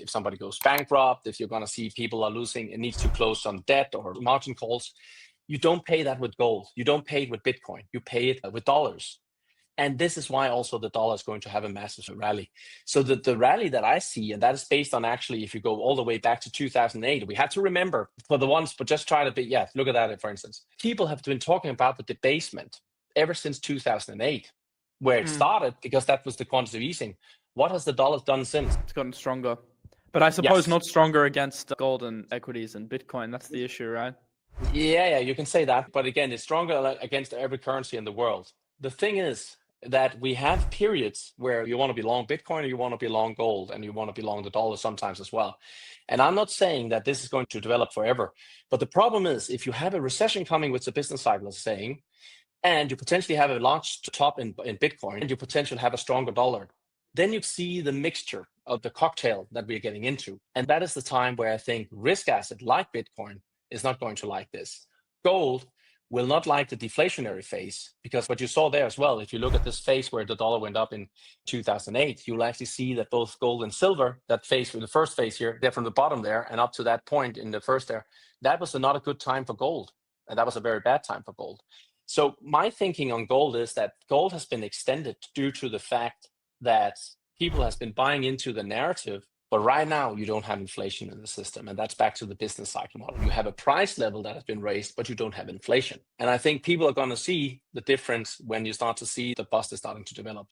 if somebody goes bankrupt, if you're going to see people are losing and needs to close some debt or margin calls, you don't pay that with gold. You don't pay it with Bitcoin. You pay it with dollars. And this is why also the dollar is going to have a massive rally. So the rally that I see, and that is based on actually, if you go all the way back to 2008, we have to remember for the ones, but just try to be, look at that, for instance. People have been talking about the debasement ever since 2008, where it started, because that was the quantitative easing. What has the dollar done since? It's gotten stronger. But I suppose not stronger against gold and equities and Bitcoin. That's the issue, right? Yeah, you can say that. But again, it's stronger against every currency in the world. The thing is that we have periods where you want to be long Bitcoin or you want to be long gold and you want to be long the dollar sometimes as well. And I'm not saying that this is going to develop forever. But the problem is, if you have a recession coming, which the business cycle is saying, and you potentially have a large top in Bitcoin, and you potentially have a stronger dollar, then you see the mixture of the cocktail that we're getting into. And that is the time where I think risk asset like Bitcoin is not going to like this. Gold will not like the deflationary phase, because what you saw there as well, if you look at this phase where the dollar went up in 2008, you'll actually see that both gold and silver, that phase, the first phase here, they're from the bottom there and up to that point in the first there, that was not a good time for gold. And that was a very bad time for gold. So my thinking on gold is that gold has been extended due to the fact that people has been buying into the narrative. But right now, you don't have inflation in the system. And that's back to the business cycle model. You have a price level that has been raised, but you don't have inflation. And I think people are going to see the difference when you start to see the bust is starting to develop.